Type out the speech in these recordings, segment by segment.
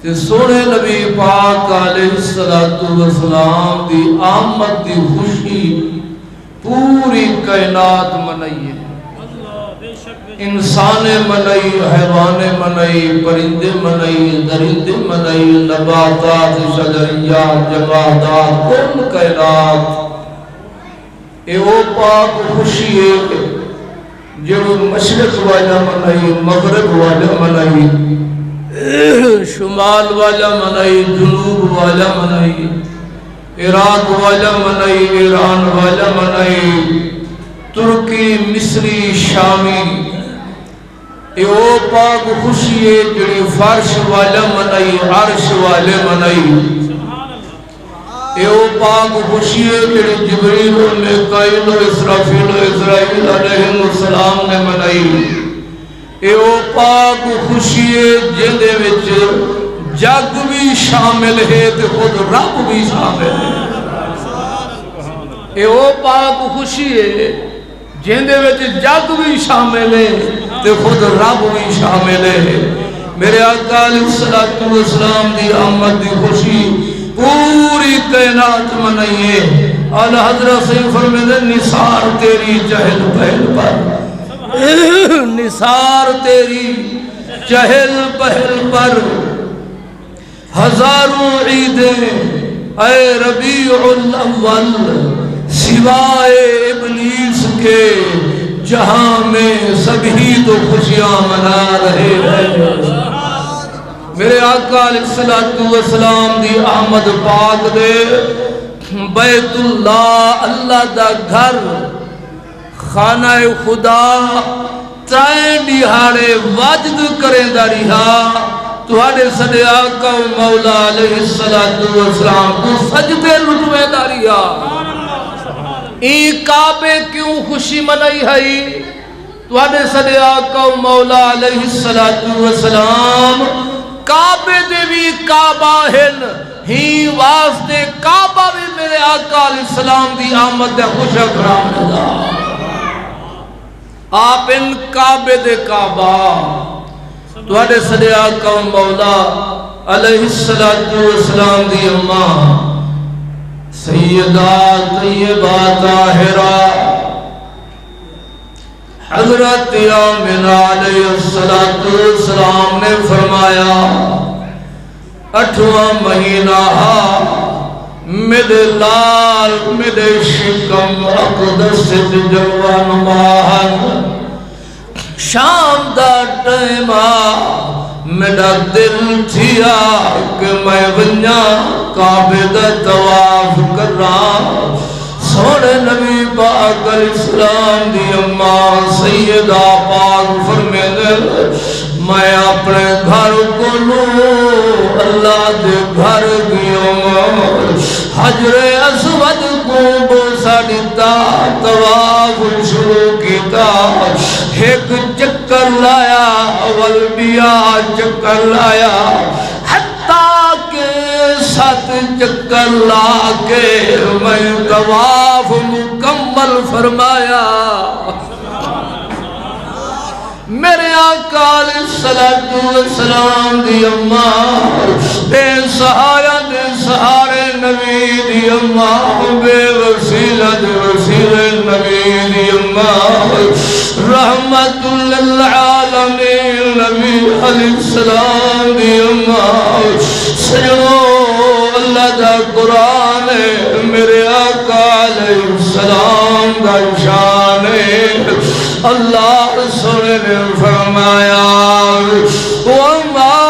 تے سونے نبی پاک علیہ السلام دی آمد دی خوشی پوری کائنات منائی ہے، انسان منائی، حیوان منائی، پرندے منائی، درندے منائی، نباتات، شجریات، جمادات، کل کائنات اے او پاک خوشی ہے جو مشرق والا منائی، مغرب والا منائی، شمال والا منائی، جنوب والا منائی، عراق والا منائی، ایران والا منائی، ترکی، مصری، شامی، اے او پاک خوشی ہے جڑی فرش والا منائی، عرش والے منائی، اے او پاک خوشی ہے جڑی جبریل و میکائیل و اسرافیل و اسرائیل علیہ السلام نے منائی، اے او پاک خوشی ہے جندے وچ جگ بھی شامل ہے تے خود رب بھی شامل ہے، اے او پاک خوشی ہے جندے وچ جگ بھی شامل ہے تے خود رب بھی شامل ہے۔ میرے آقا علیہ السلام دی آمد دی خوشی پوری کائنات منائیے۔ اعلی حضرت سے فرمائے نثار تیری چہل پہل پر، نثار تیری چہل پہل پر، ہزاروں عیدیں اے ربیع الاول سوائے ابلیس کے جہاں میں سبھی تو خوشیاں منا رہے ہیں۔ میرے آقا علیہ السلام دی آمد پاک دے بیت اللہ اللہ دا گھر خانہ خدا ترائیں دیہاڑے واجد کریں دا رہا، تہاڑے صدے آقا و مولا علیہ السلام کو سجدے لٹوے دا رہا۔ این کعبے کیوں خوشی منائی ہے؟ تہاڑے صدے آقا و مولا علیہ السلام کعبے دے بھی کعبہ ہن ہی واسطے کعبہ بھی میرے آقا علیہ السلام دی آمد دے خوش اکرام دا۔ آپ ان کعبے دے کعبہ تہاڑے صدے آقا و مولا علیہ السلام دی اماں سیدہ طیبہ طاہرہ حضرت آمنہ علیہ السلام نے فرمایا 8واں مہینہ میرے لال میرے شکم اقدس جوان ماہن شام دا ٹائمہ میرا دل تھیا کہ میں ونیا کعبے دا طواف کر رہا۔ سونے نبی پاک علیہ السلام دی اماں سیدہ پاک فرمینے میں اپنے گھر کو لوں اللہ دے گھر گیوں حجر اسود کو بوسا دیتا طواف شروع کیتا، ایک چکر لایا اول بیا چکر لایا حتیٰ کہ 7 چکر لا کے میں طواف مکمل فرمایا۔ میرے آقا علیہ السلام دی اماں بے سہارا دے سہارے نبی دی اماں بے وسیلہ دے وسیلے نبی دی اماں رحمت للعالمین نبی علیہ السلام دی اماں سجنو اللہ دا قرآن ہے میرے آقا علیہ السلام دا شان ہے۔ اللہ سنے نے فرمایا وَمَا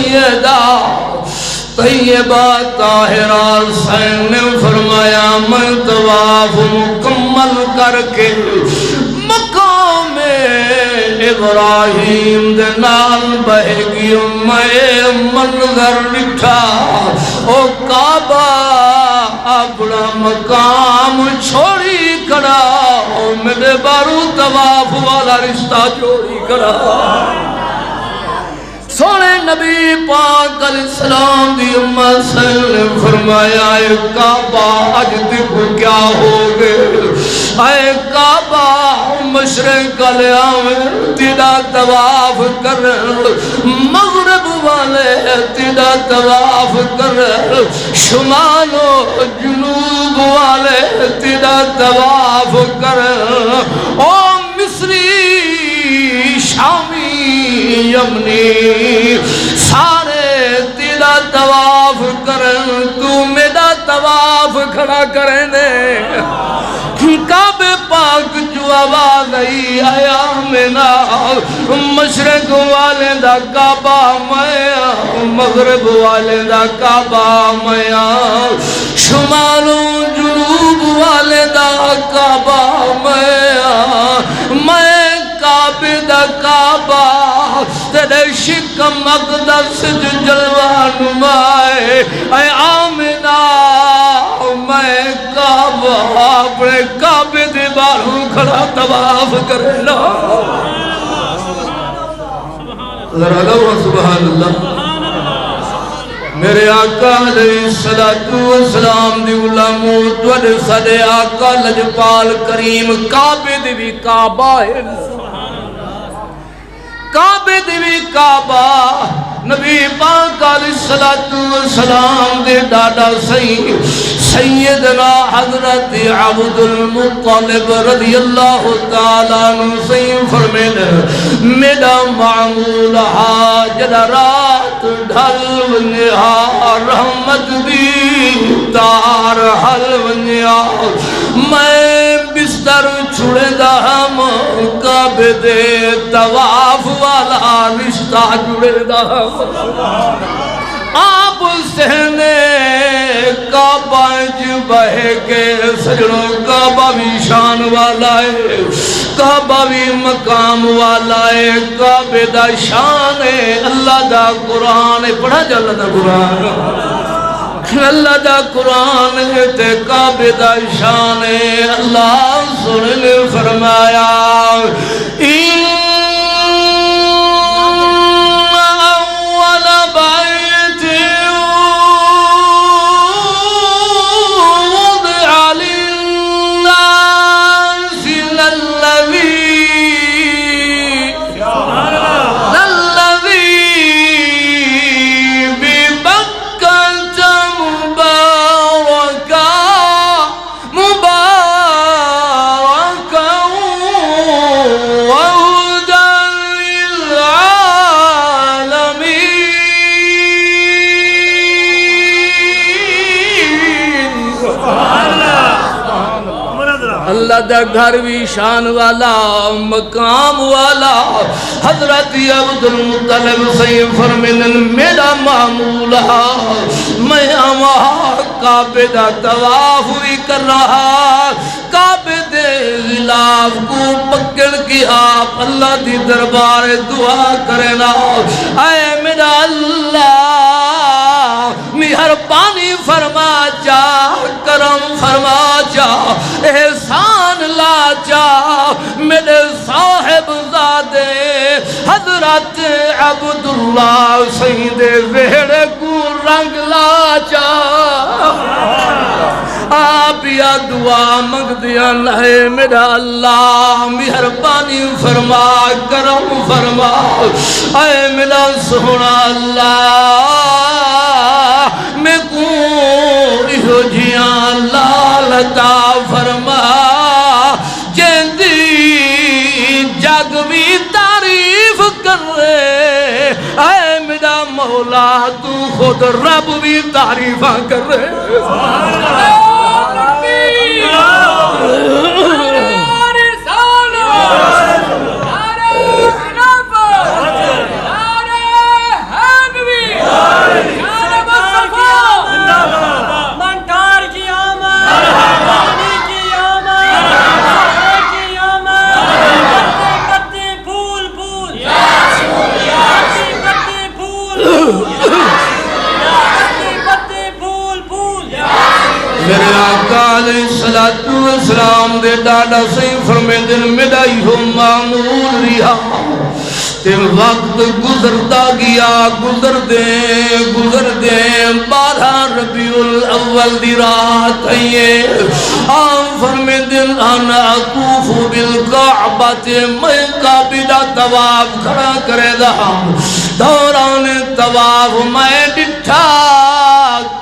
سیدہ طیبہ طاہرہ حسین نے فرمایا میں طواف مکمل کر کے مقام ابراہیم دے نال بہے گی میں منظر لکھا او کعبہ اپنا مقام چھوڑی کرا او میرے بارو طواف والا رشتہ جوڑی کرا سونے نبی پاک علیہ السلام دی امت سے فرمایا اے کعبہ اج تک کیا ہو گئے اے کعبہ مشرق علیہ تیرا طواف کر مغرب والے تیرا طواف کر شمال و جنوب والے تیرا طواف کر او مصری شامی یمنی سارے تیرا طواف کرن تو میرا طواف کھڑا کرنے کعبے پاک جو آواز آئی آیا مینا مشرق والے دا کعبہ میں مغرب والے دا کعبہ میں شمال و جنوب والے دا کعبہ میں کعبے دا کعبہ تیرے شکم مقدس جو جلوہ نمائے اے آمنہ میں کعبہ اپنے کعبے دے باروں کھڑا طواف کرنا ذرا لو سبحان اللہ میرے آقا علیہ السلام دی علامو توڑے صدے آقا لجپال کریم کعبے دے بھی کعبہ ہے کعبے دیوی کعبہ نبی پاک علیہ السلام دے ڈاڈا سیدنا حضرت عبد المطلب رضی اللہ تعالیٰ عنہ سید فرمینے میرا معمول جدا رات ڈھل ونیا رحمت دی تار حل ونیا میں بستر چھوڑے دا ہم کعبے دے طواف والا رشتہ جڑے دا آپ سہنے کعبہ جو بہے کے سجنوں کعبہ بھی شان والا ہے کعبہ بھی مقام والا ہے کعبے دا شان ہے اللہ دا قرآن ہے پڑھا جا اللہ دا قرآن اللہ دا قرآن ہے تے کعبے دا شان ہے اللہ سنے نے فرمایا اللہ دا گھر بھی شان والا مقام والا حضرت عبد المطلب سید فرمینن میرا معمول میں وہاں کعبے دا طواف بھی کر رہا کعبے دے غلاف کو پکڑ کے آپ اللہ دی دربار دعا کرنا اے میرا اللہ مہربانی فرما جا کرم فرما جا احسان لا جا میرے صاحب زادے حضرت عبداللہ سید ویڑے کو رنگ لا جا آپ یا دعا مانگ دیا ہے میرا اللہ مہربانی فرما کرم فرما اے میرا سونا اللہ میں کو جیاں لالتا فرما جیندی جگ بھی تعریف کر رہے اے میرا مولا تو خود رب بھی تعریفاں کر رہے السلام دے ڈاڈا سی فرمیندے میڈائی ہو معمول رہا تے وقت گزرتا گیا گزر دے 12 ربیع الاول دی رات ہے آپ فرمیندے انا اطوف بالکعبہ میں کعبہ دا طواف کھڑا کرے دا دوران طواف میں ڈٹھا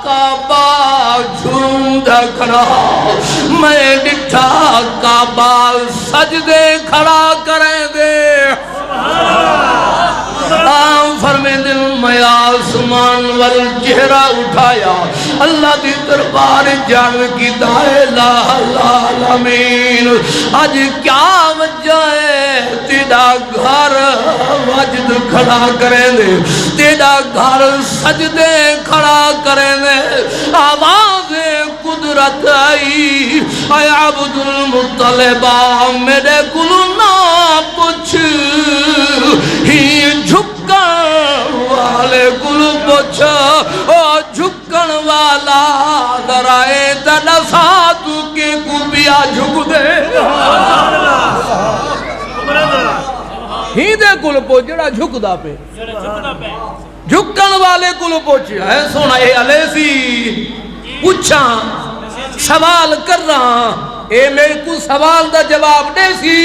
کعبہ جھومدا کھڑا میں ڈٹھا کعبہ سجدے کھڑا کرے دے فرمیندے میں آسمان وال چہرہ اٹھایا اللہ دی دربار جان کی دائے لا العالمین آج کیا وجہ ہے تیرا گھر وجد کھڑا کریں دے تیرا گھر سجدے کھڑا کریں دے آواز قدرت آئی اے عبد المطلبہ میرے کلو نہ پوچھ ہی جھکن والے کلو پوچھا او جھکن والا درائے تنسا تو کے کبیا جھک دے ہی دے کلو پوچھا جھک دا پہ جھکن والے کلو پوچھا ہے سونا اے علیہ سی پوچھا سوال کر رہا اے میرے کو سوال دا جواب دے سی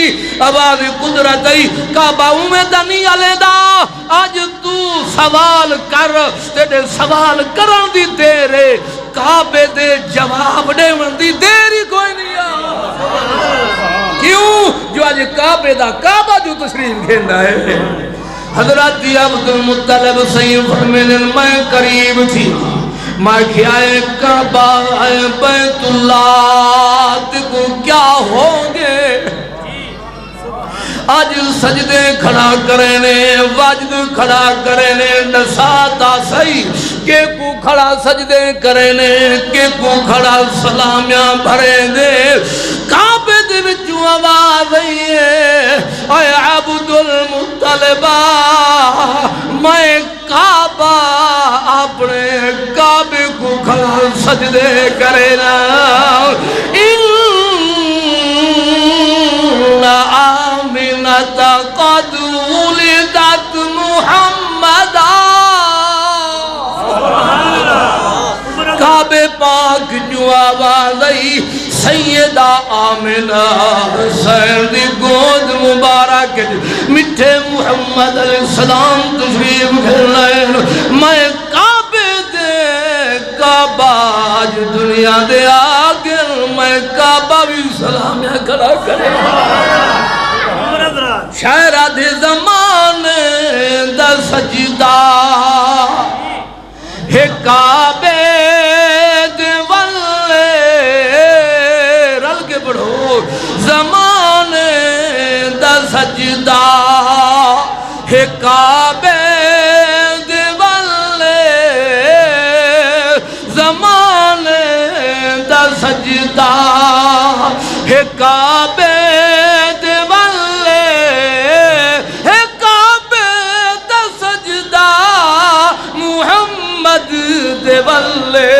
آواز قدرت ای کعبہ امیدہ نہیں علی دا آج تو سوال کر تیرے سوال کرن دی تیرے کعبے دے جواب دے من دی دیری کوئی نہیں کیوں جو آج کعبے دا کعبہ جو تشریف گھندا ہے حضرت عبد المطلب سید فرمینے میں قریب تھی میں کھائے کعبہ بیت اللہ کو کیا ہوگے آج سجدے کھڑا کرنے واجد کھڑا کرنے نساتا صحیح کہ کو کھڑا سجدے کرنے کہ کو کھڑا سلامیاں بھرے دے کعبے دے وچوں آواز ہے اے عبد المطلبہ میں کعبہ اپنے کعبے کو کھڑا سجدے کرنا آمنت قد ولدت محمدہ کعبے پاک جو آواز آئی سیدہ آمنہ حسین دی گود مبارک مٹھے محمد علیہ السلام تشریف گھرلائیں میں کعبے دے کعبہ آج دنیا دے آگر میں کعبہ بھی سلامیاں کھڑا کرے شاعرہ دے زمانے دا سجدہ ہے کعبے دے والے رل کے پڑھو زمانے دا سجدہ ہے کعبے دے والے زمانے دا سجدہ ہے کعبے دے والے ہے کعبے دا سجدہ محمد دے والے